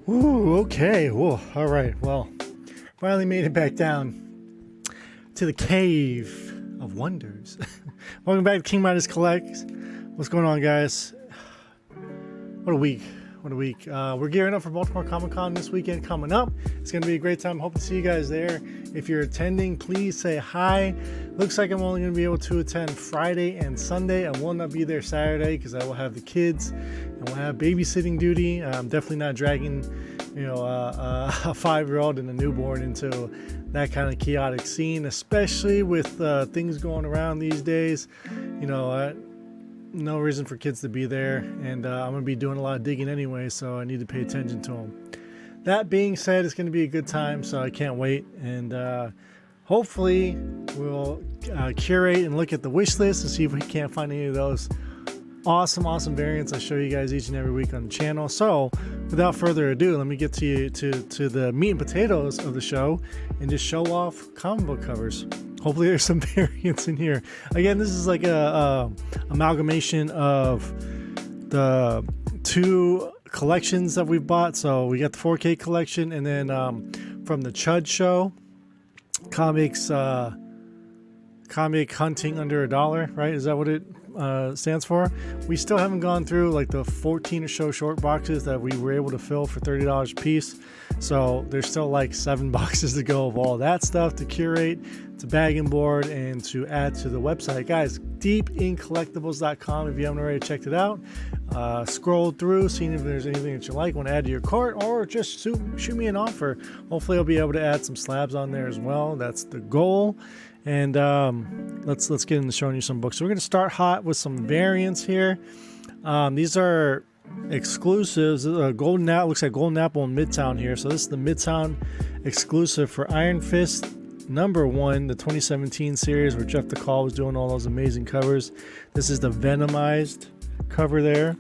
Ooh, okay. Whoa, all right. Well, finally made it back down to the Cave of Wonders. Welcome back to King Midas Collects. What's going on, guys? What a week. What a week. We're gearing up for Baltimore Comic Con this weekend coming up. It's going to be a great time. Hope to see you guys there. If you're attending, please say hi. Looks like I'm only going to be able to attend Friday and Sunday. I will not be there Saturday because I will have the kids and we'll have babysitting duty. I'm definitely not dragging, a 5-year-old and a newborn into that kind of chaotic scene, especially with things going around these days. No reason for kids to be there, and I'm going to be doing a lot of digging anyway, so I need to pay attention to them. That being said, it's going to be a good time, so I can't wait, and hopefully we'll curate and look at the wish list and see if we can't find any of those awesome variants I show you guys each and every week on the channel. So without further ado, let me get to the meat and potatoes of the show and just show off comic book covers. Hopefully there's some variants in here. Again, this is like a amalgamation of the two collections that we've bought. So we got the 4K collection, and then from the Chud show, comics, comic hunting under $1, right? Is that what it stands for? We still haven't gone through like the 14 or so short boxes that we were able to fill for $30 a piece. So there's still like 7 boxes to go of all that stuff to curate, to bag and board, and to add to the website. Guys, deepincollectibles.com if you haven't already checked it out. Scroll through, seeing if there's anything that you like, want to add to your cart, or just shoot me an offer. Hopefully I'll be able to add some slabs on there as well. That's the goal. And let's get into showing you some books. So we're going to start hot with some variants here. These are exclusives. Golden Apple, looks like Golden Apple in Midtown here. So this is the Midtown exclusive for Iron Fist #1, the 2017 series where Jeff DeCall was doing all those amazing covers. This is the Venomized cover there.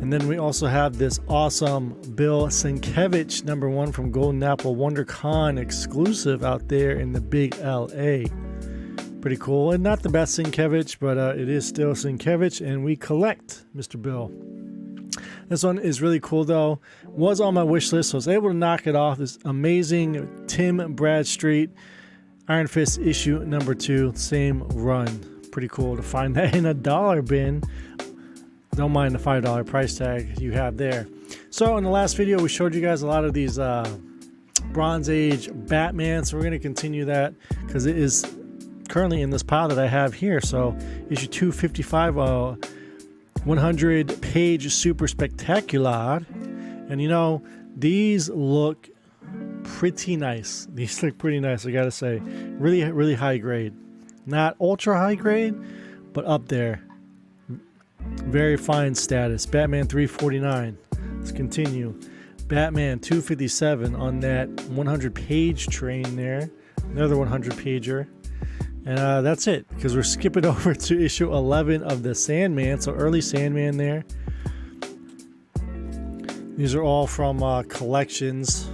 And then we also have this awesome Bill Sienkiewicz #1 from Golden Apple WonderCon exclusive out there in the big LA. Pretty cool. And not the best Sienkiewicz, but it is still Sienkiewicz, and we collect Mr. Bill. This one is really cool though. Was on my wish list, so I was able to knock it off. This amazing Tim Bradstreet Iron Fist issue #2, same run. Pretty cool to find that in a dollar bin. Don't mind the $5 price tag you have there. So in the last video, we showed you guys a lot of these Bronze Age Batman. So we're going to continue that because it is currently in this pile that I have here. So issue 255, 100-page super spectacular. And these look pretty nice. These look pretty nice, I gotta say. Really high grade. Not ultra high grade, but up there. Very fine status. Batman 349. Let's continue. Batman 257 on that 100-page train there. Another 100-pager. And that's it, because we're skipping over to issue 11 of the Sandman. So early Sandman there. These are all from collections.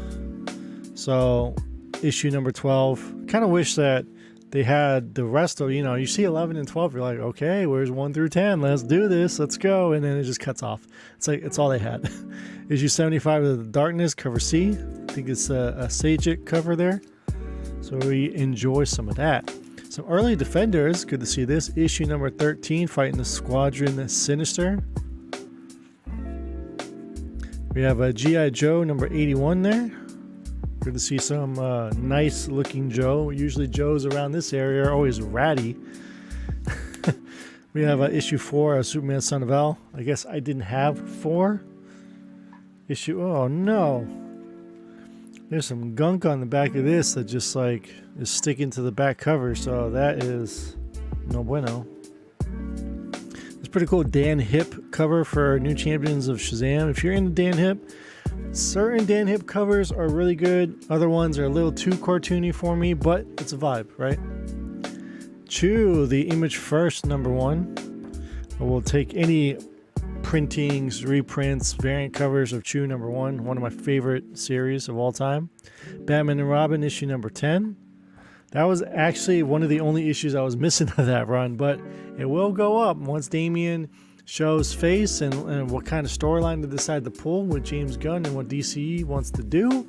So issue number 12. Kind of wish that they had the rest of, you see 11 and 12, you're like, okay, where's 1 through 10? Let's do this. Let's go. And then it just cuts off. It's like, it's all they had. Issue 75 of the Darkness, cover C. I think it's a Sajic cover there. So we enjoy some of that. Some early Defenders, good to see this. Issue number 13, fighting the Squadron Sinister. We have a G.I. Joe number 81 there. Good to see some nice looking Joe. Usually Joes around this area are always ratty. We have issue 4 of Superman Son of El. I guess I didn't have 4. Issue, oh no. There's some gunk on the back of this that just like is sticking to the back cover. So that is no bueno. It's pretty cool Dan Hip cover for New Champions of Shazam. If you're into Dan Hip, certain Dan Hip covers are really good. Other ones are a little too cartoony for me, but it's a vibe, right? Chew, the Image First #1. We'll take any printings, reprints, variant covers of Chew #1. One of my favorite series of all time. Batman and Robin issue number 10. That was actually one of the only issues I was missing of that run, but it will go up once Damian Shows face and what kind of storyline to decide to pull with James Gunn and what DC wants to do.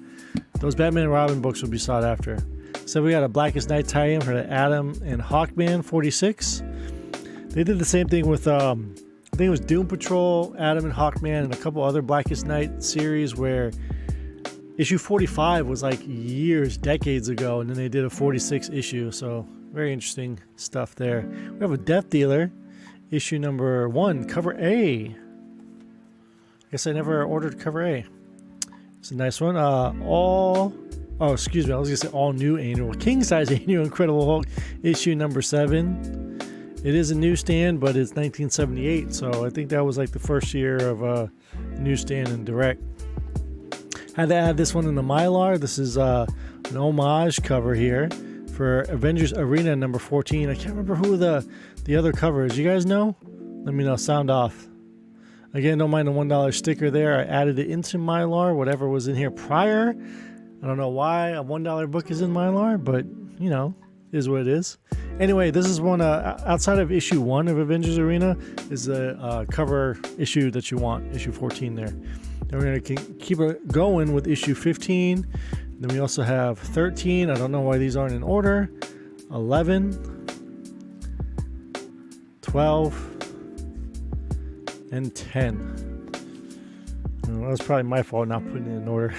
Those Batman and Robin books will be sought after. So we got a Blackest Night tie-in for the Adam and Hawkman 46. They did the same thing with I think it was Doom Patrol, Adam and Hawkman, and a couple other Blackest Night series where issue 45 was like years, decades ago, and then they did a 46 issue. So very interesting stuff there. We have a Death Dealer, issue number 1, cover A. I guess I never ordered cover A. It's a nice one. All new annual, king size annual Incredible Hulk, issue number 7. It is a newsstand, but it's 1978, so I think that was like the first year of newsstand and direct. Had to add this one in the Mylar. This is an homage cover here for Avengers Arena number 14. I can't remember who the other cover is. You guys know? Let me know. Sound off. Again, don't mind the $1 sticker there. I added it into Mylar, whatever was in here prior. I don't know why a $1 book is in Mylar, but, you know, is what it is. Anyway, this is one outside of issue 1 of Avengers Arena is the cover issue that you want, issue 14 there. Then we're going to keep it going with issue 15. Then we also have 13. I don't know why these aren't in order. 11, 12, and 10. Well, that's probably my fault not putting it in order.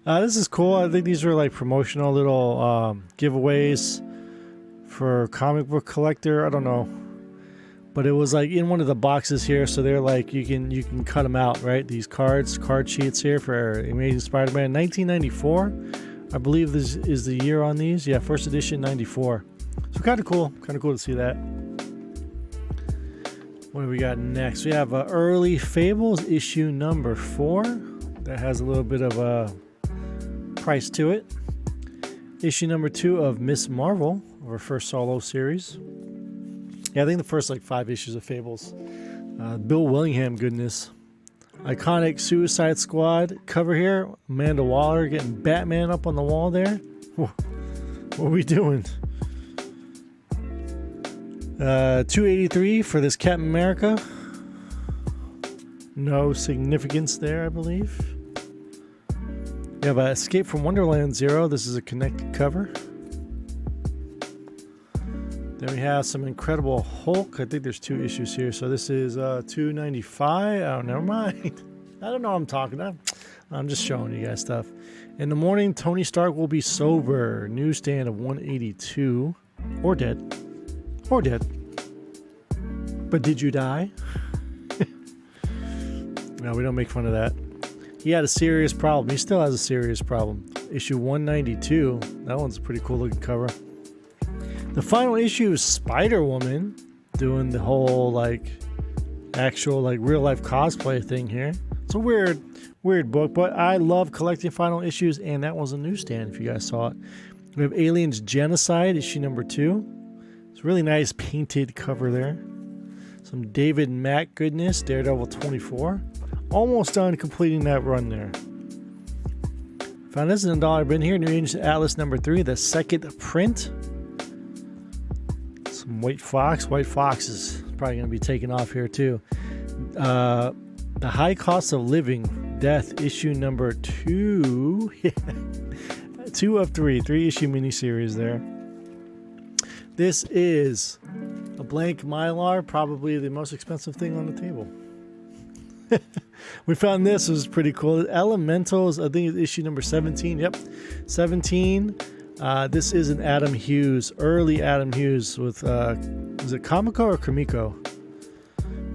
This is cool. I think these are like promotional little giveaways for comic book collector. I don't know, but it was like in one of the boxes here, so they're like you can cut them out, right? These card sheets here for Amazing Spider-Man 1994. I believe this is the year on these. Yeah, first edition 94. So kind of cool to see that. What do we got next? We have Early Fables issue number 4. That has a little bit of a price to it. Issue number 2 of Miss Marvel, our first solo series. Yeah, I think the first like 5 issues of Fables. Bill Willingham goodness. Iconic Suicide Squad cover here. Amanda Waller getting Batman up on the wall there. What are we doing? 283 for this Captain America. No significance there, I believe. We have Escape from Wonderland 0. This is a connected cover. Then we have some Incredible Hulk. I think there's 2 issues here. So this is 295. Oh, never mind. I don't know what I'm talking about. I'm just showing you guys stuff. In the morning, Tony Stark will be sober. Newsstand of 182. Or dead. Or dead. But did you die? No, we don't make fun of that. He had a serious problem. He still has a serious problem. Issue 192. That one's a pretty cool looking cover. The final issue is Spider-Woman doing the whole like actual like real life cosplay thing here. It's a weird book, but I love collecting final issues, and that was a newsstand if you guys saw it. We have Aliens Genocide issue number 2. It's a really nice painted cover there. Some David Mack goodness. Daredevil 24. Almost done completing that run there. Found this in $1 bin here. New Agents Atlas number 3, the second print. Some White Fox. White Fox is probably going to be taken off here too. The High Cost of Living, Death, issue number 2. 2 of 3 issue miniseries there. This is a blank Mylar, probably the most expensive thing on the table. We found this was pretty cool. Elementals, I think it's issue number 17. Yep, 17. This is an Adam Hughes, early Adam Hughes with was it Comico or Comico?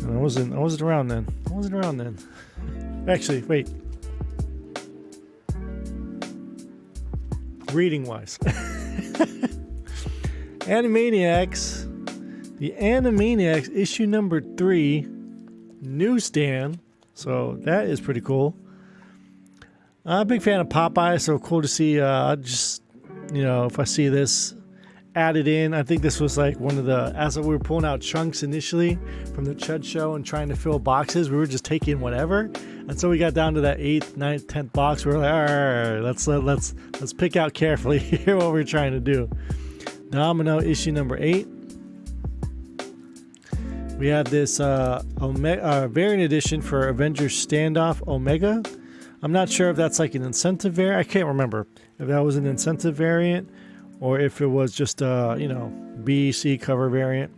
I wasn't around then. Actually, wait. Reading wise. Animaniacs. The Animaniacs issue number 3 newsstand. So that is pretty cool. I'm a big fan of Popeye, so cool to see. Just, you know, if I see this added in, I think this was like one of the, as we were pulling out chunks initially from the Chud Show and trying to fill boxes, we were just taking whatever. And so we got down to that 8th, 9th, 10th box. We were like, all right, let's pick out carefully here what we're trying to do. Domino issue number 8. We have this variant edition for Avengers Standoff Omega. I'm not sure if that's like an incentive variant. I can't remember if that was an incentive variant or if it was just B, C cover variant.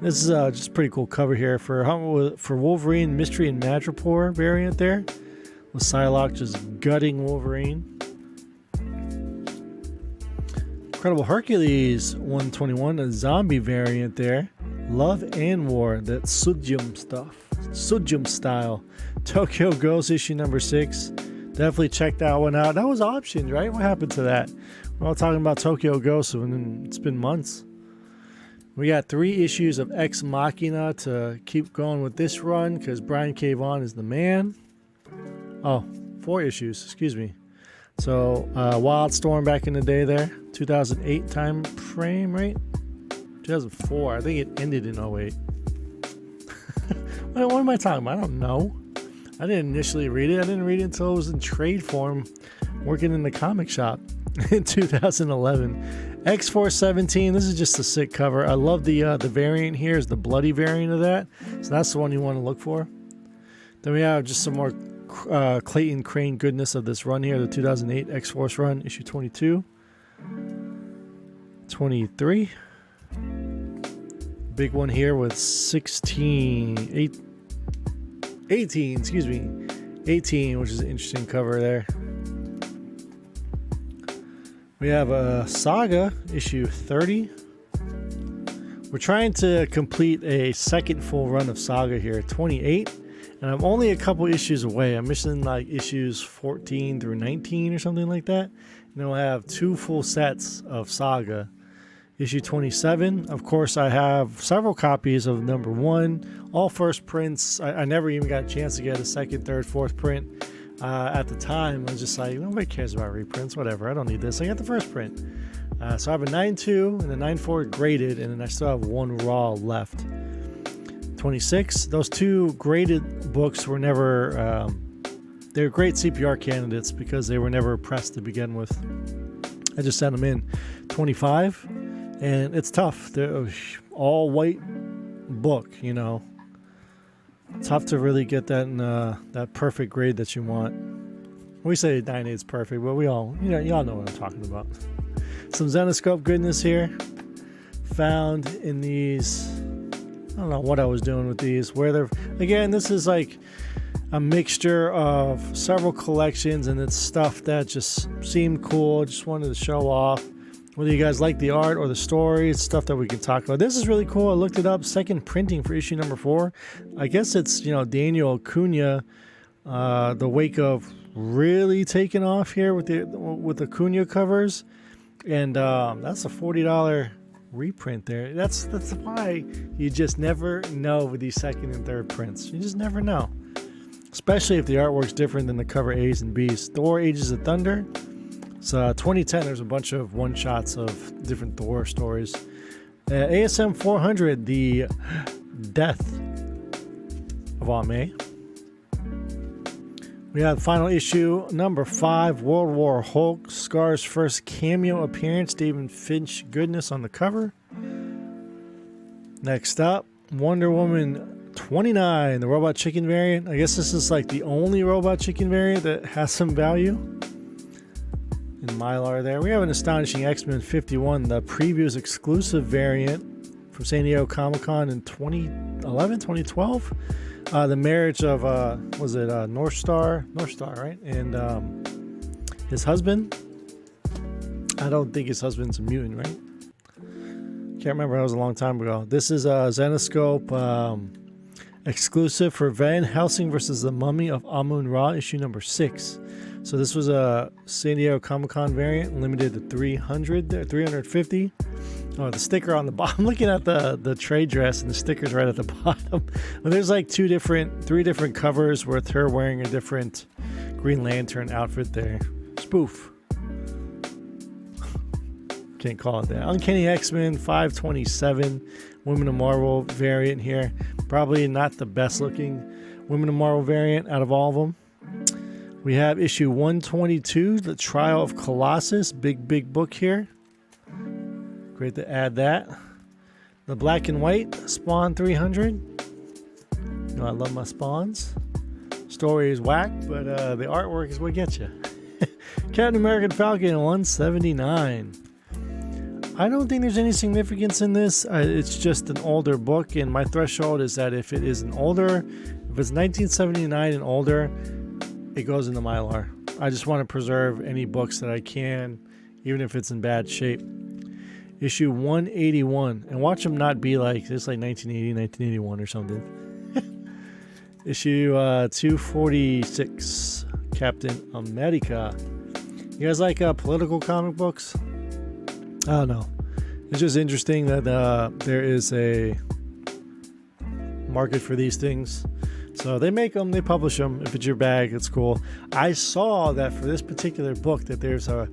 This is just a pretty cool cover here for Wolverine Mystery and Madripoor variant there, with Psylocke just gutting Wolverine. Incredible Hercules 121, a zombie variant there. Love and War, that Sujum stuff. Sujum style. Tokyo Ghost issue number 6. Definitely check that one out. That was optioned, right? What happened to that? We're all talking about Tokyo Ghost, and it's been months. We got 3 issues of Ex Machina to keep going with this run because Brian K. Vaughan is the man. Oh, 4 issues, excuse me. So, Wildstorm back in the day there. 2008 time frame, right? 2004. I think it ended in 08. What am I talking about? I don't know. I didn't initially read it. I didn't read it until it was in trade form working in the comic shop in 2011. X-Force 17. This is just a sick cover. I love the variant here is the bloody variant of that. So that's the one you want to look for. Then we have just some more Clayton Crane goodness of this run here. The 2008 X-Force run, issue 22. 23. Big one here with 18, excuse me, 18, which is an interesting cover there. We have a Saga issue 30. We're trying to complete a second full run of Saga here, 28, and I'm only a couple issues away. I'm missing like issues 14 through 19 or something like that, and then we'll have 2 full sets of Saga. Issue 27, of course, I have several copies of number 1, all first prints. I never even got a chance to get a second, third, fourth print. At the time, I was just like, nobody cares about reprints, whatever, I don't need this. I got the first print. So I have a 9.2 and a 9.4 graded, and then I still have 1 raw left. 26, those 2 graded books were never, they're great CPR candidates because they were never pressed to begin with. I just sent them in. 25. And it's tough. They're all white book, you know. Tough to really get that in that perfect grade that you want. We say 9.8 is perfect, but y'all know what I'm talking about. Some Zenoscope goodness here. Found in these. I don't know what I was doing with these. Where they're again, this is like a mixture of several collections, and it's stuff that just seemed cool. Just wanted to show off. Whether you guys like the art or the story, it's stuff that we can talk about. This is really cool. I looked it up. Second printing for issue number 4. I guess it's, Daniel Acuna, the wake of really taking off here with the Acuna covers. And that's a $40 reprint there. That's why you just never know with these second and third prints. You just never know. Especially if the artwork's different than the cover A's and B's. Thor Ages of Thunder. So 2010, there's a bunch of one-shots of different Thor stories. ASM 400, the death of Aunt May. We have final issue number 5, World War Hulk, Scar's first cameo appearance. David Finch goodness on the cover. Next up, Wonder Woman 29, the Robot Chicken variant. I guess this is like the only Robot Chicken variant that has some value. In Mylar there. We have an Astonishing X-Men 51, the previews exclusive variant from San Diego Comic-Con in 2012. The marriage of, North Star, right? And his husband. I don't think his husband's a mutant, right? Can't remember, that was a long time ago. This is a Zenoscope exclusive for Van Helsing versus the Mummy of Amun-Ra, issue number 6. So this was a San Diego Comic-Con variant, limited to 350. Oh, the sticker on the bottom. I'm looking at the trade dress, and the sticker's right at the bottom. But there's like 3 different covers with her wearing a different Green Lantern outfit there. Spoof. Can't call it that. Uncanny X-Men 527, Women of Marvel variant here. Probably not the best looking Women of Marvel variant out of all of them. We have issue 122, The Trial of Colossus. Big book here. Great to add that. The black and white Spawn 300. You know, I love my Spawns. Story is whack, but the artwork is what gets you. Captain American Falcon 179. I don't think there's any significance in this. It's just an older book, and my threshold is that if it is an older, if it's 1979 and older, it goes in the Mylar. I just want to preserve any books that I can, even if it's in bad shape. Issue 181, and watch them not be like this, like 1980, 1981 or something. Issue 246, Captain America. You guys like political comic books? I don't know. It's just interesting that there is a market for these things. So they make them, they publish them. If it's your bag, it's cool. I saw that for this particular book that there's a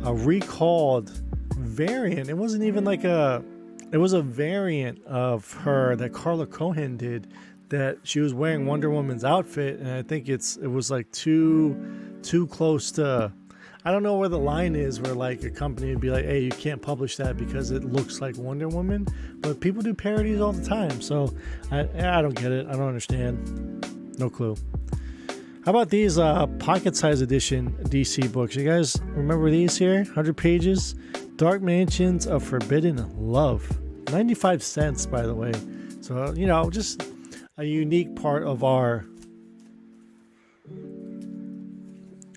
recalled variant. It wasn't even like it was a variant of her that Carla Cohen did, that she was wearing Wonder Woman's outfit, and I think it was like too close to, I don't know where the line is where like a company would be like, hey, you can't publish that because it looks like Wonder Woman, but people do parodies all the time, so I don't get it. I don't understand. No clue. How about these pocket size edition DC books? You guys remember these here? 100 pages. Dark Mansions of Forbidden Love. 95 cents, by the way. So, you know, just a unique part of our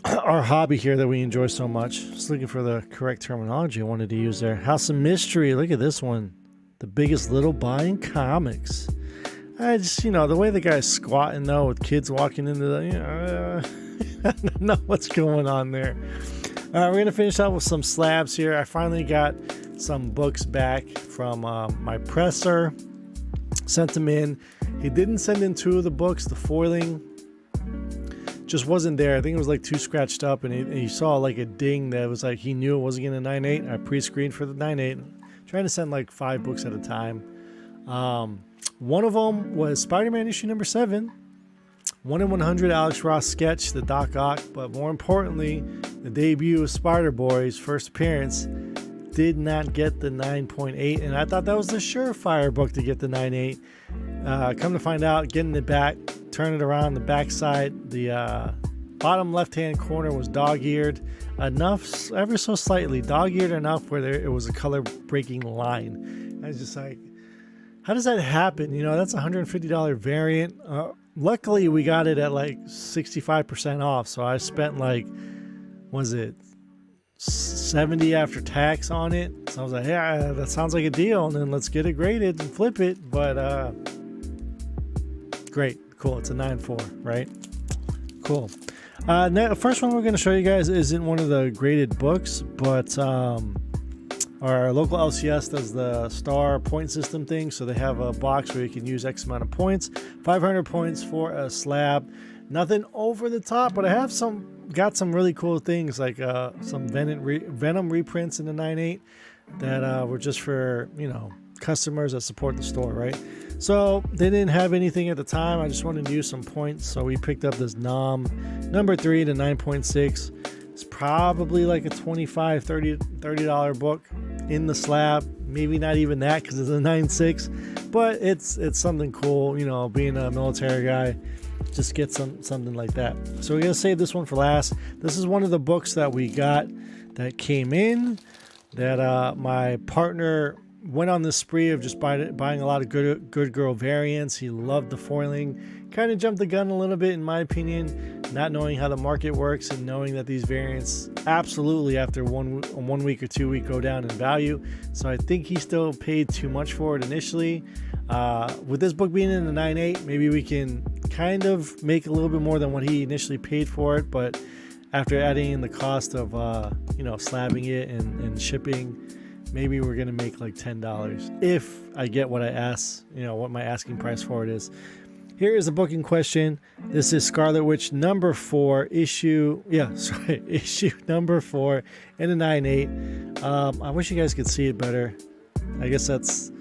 hobby here that we enjoy so much. Just looking for the correct terminology I wanted to use there. House of Mystery. Look at this one. The Biggest Little Buy in Comics. I just, you know, the way the guy's squatting though, with kids walking into the, you know, I don't know what's going on there. All right, we're going to finish out with some slabs here. I finally got some books back from my presser. Sent them in. He didn't send in two of the books. The foiling just wasn't there. I think it was like too scratched up, and he saw like a ding that was like he knew it wasn't going to 9.8. I pre-screened for the 9.8. Trying to send like 5 books at a time. One of them was Spider-Man issue number 7. 1 in 100 Alex Ross sketch, the Doc Ock, but more importantly, the debut of Spider-Boy's first appearance did not get the 9.8, and I thought that was the surefire book to get the 9.8. Come to find out, getting it back, turn it around, the back side, the bottom left-hand corner was dog-eared enough, ever so slightly, dog-eared enough where it was a color-breaking line. I was just like, how does that happen? You know, that's a $150 variant. Luckily, we got it at like 65% off, so I spent like, was it $70 after tax on it? So I was like, yeah, that sounds like a deal, and then let's get it graded and flip it. But great, cool. It's a 9.4, right? Cool. Now, the first one we're going to show you guys isn't one of the graded books, but our local LCS does the star point system thing, so they have a box where you can use X amount of points, 500 points for a slab. Nothing over the top, but I have got some really cool things, like some Venom reprints in the 9.8 that were just for, you know, customers that support the store, right? So they didn't have anything at the time. I just wanted to use some points, so we picked up this Nom number 3 to 9.6. It's probably like a $25, $30 book in the slab. Maybe not even that because it's a 9.6, but it's something cool, you know, being a military guy. Just get something like that. So we're gonna save this one for last. This is one of the books that we got that came in that my partner went on this spree of just buying a lot of good girl variants. He loved the foiling. Kind of jumped the gun a little bit, in my opinion, not knowing how the market works and knowing that these variants absolutely after one week or 2 week go down in value. So I think he still paid too much for it initially. With this book being in the 9.8, maybe we can kind of make a little bit more than what he initially paid for it, but after adding in the cost of you know, slabbing it and shipping, maybe we're gonna make like $10 if I get what I ask, you know, what my asking price for it is. Here is the book in question. This is Scarlet Witch number 4, issue number 4 in the 9.8. I wish you guys could see it better. I guess that's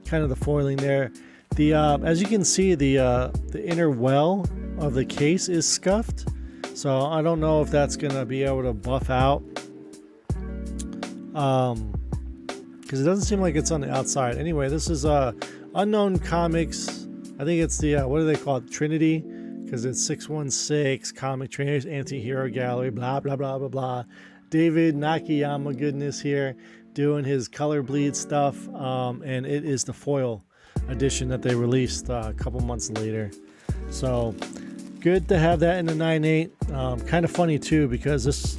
kind of the foiling there. The as you can see, the inner well of the case is scuffed, so I don't know if that's gonna be able to buff out, because because it doesn't seem like it's on the outside. Anyway, this is Unknown Comics. I think it's the what do they call it, Trinity, because it's 616 Comic Trainers Anti-Hero Gallery, blah blah blah blah blah. David Nakayama goodness here doing his color bleed stuff, and it is the foil edition that they released a couple months later. So good to have that in the 9.8. Kind of funny too, because this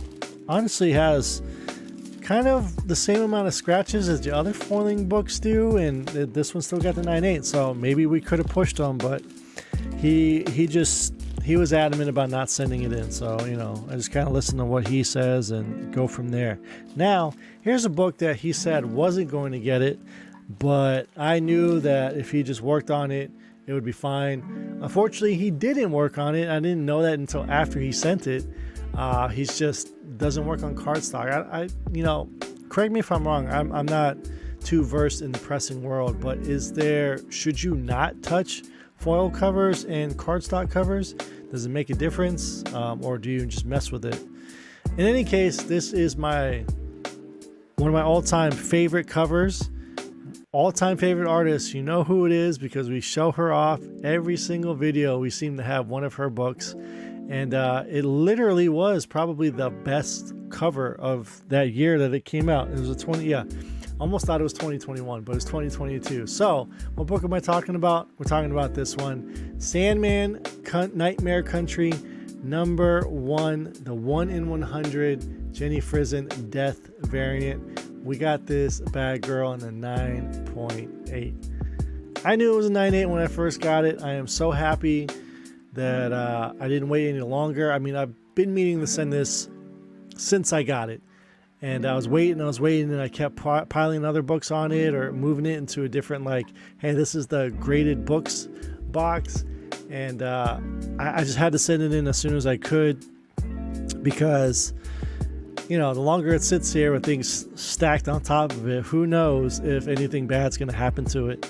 honestly has kind of the same amount of scratches as the other foiling books do, and this one still got the 9.8. So maybe we could have pushed him, but he was adamant about not sending it in. So, you know, I just kind of listen to what he says and go from there. Now, here's a book that he said wasn't going to get it, but I knew that if he just worked on it, it would be fine. Unfortunately, he didn't work on it. I didn't know that until after he sent it. He's just doesn't work on cardstock. I you know, correct me if I'm wrong. I'm not too versed in the pressing world, but should you not touch foil covers and cardstock covers? Does it make a difference, or do you just mess with it? In any case, this is one of my all-time favorite covers, all-time favorite artists. You know who it is because we show her off every single video. We seem to have one of her books, and it literally was probably the best cover of that year that it came out. It was almost thought it was 2021, but it's 2022. So what book am I talking about? We're talking about this one, Sandman Nightmare Country, #1, the 1 in 100 Jenny Frison death variant. We got this bad girl in a 9.8. I knew it was a 9.8 when I first got it. I am so happy that I didn't wait any longer. I mean, I've been meaning to send this since I got it. And I was waiting, and I kept piling other books on it or moving it into a different, like, hey, this is the graded books box. And I just had to send it in as soon as I could because, you know, the longer it sits here with things stacked on top of it, who knows if anything bad's going to happen to it.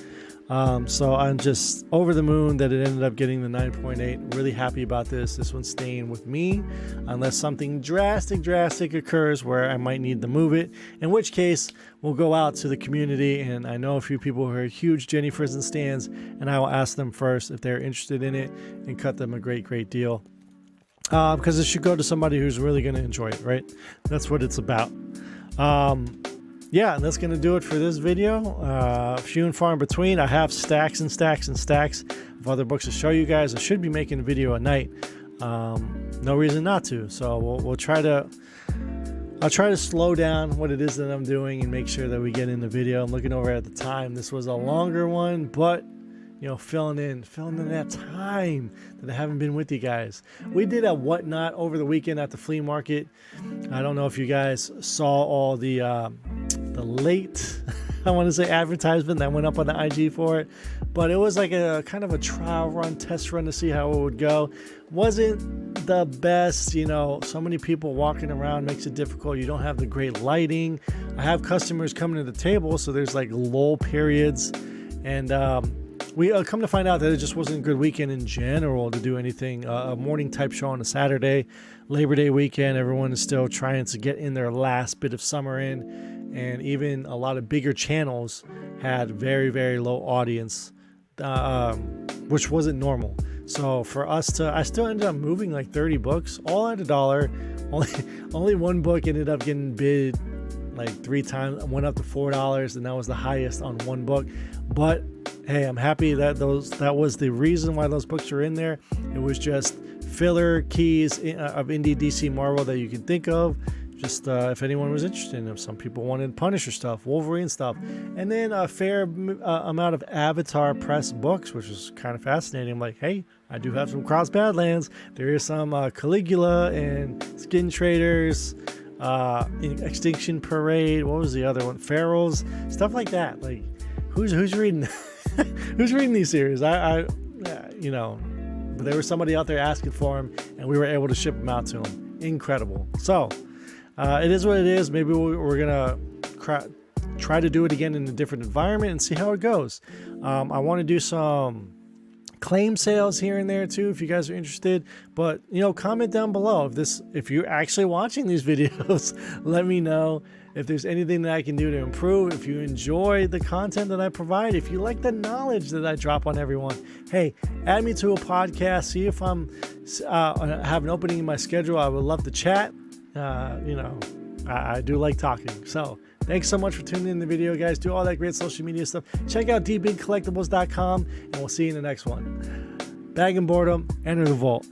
So I'm just over the moon that it ended up getting the 9.8. Really happy about this. This one's staying with me unless something drastic occurs where I might need to move it, in which case we'll go out to the community, and I know a few people who are huge Jenny Frison stands, and I will ask them first if they're interested in it and cut them a great deal. Because it should go to somebody who's really going to enjoy it, right? That's what it's about. Yeah, that's going to do it for this video. Few and far in between. I have stacks and stacks of other books to show you guys. I should be making a video at night. No reason not to. So I'll try to slow down what it is that I'm doing and make sure that we get in the video. I'm looking over at the time. This was a longer one, but you know, filling in that time that I haven't been with you guys. We did a whatnot over the weekend at the flea market. I don't know if you guys saw all the late, I want to say, advertisement that went up on the IG for it, but it was like a kind of a trial run, test run to see how it would go. Wasn't the best, you know, so many people walking around makes it difficult. You don't have the great lighting. I have customers coming to the table, so there's like lull periods, and we come to find out that it just wasn't a good weekend in general to do anything. A morning type show on a Saturday, Labor Day weekend. Everyone is still trying to get in their last bit of summer in, and even a lot of bigger channels had very low audience, which wasn't normal. So for us I still ended up moving like 30 books, all at $1. Only one book ended up getting bid like 3 times, went up to $4, and that was the highest on one book. But hey, I'm happy that that was the reason why those books are in there. It was just filler keys of indie DC Marvel that you can think of. Just if anyone was interested in it. Some people wanted Punisher stuff, Wolverine stuff, and then a fair amount of Avatar press books, which was kind of fascinating. I'm like, hey, I do have some Cross Badlands. There is some Caligula and Skin Traders, Extinction Parade. What was the other one? Pharaohs, stuff like that. Like, who's reading? Who's reading these series? You know, but there was somebody out there asking for them, and we were able to ship them out to them. Incredible. So it is what it is. Maybe we're gonna try to do it again in a different environment and see how it goes. I want to do some claim sales here and there too, if you guys are interested. But comment down below if you're actually watching these videos. Let me know if there's anything that I can do to improve. If you enjoy the content that I provide, if you like the knowledge that I drop on everyone, hey, add me to a podcast. See if I'm have an opening in my schedule. I would love to chat. I do like talking. So thanks so much for tuning in the video, guys. Do all that great social media stuff. Check out dbigcollectibles.com, and we'll see you in the next one. Bag and boredom, enter the vault.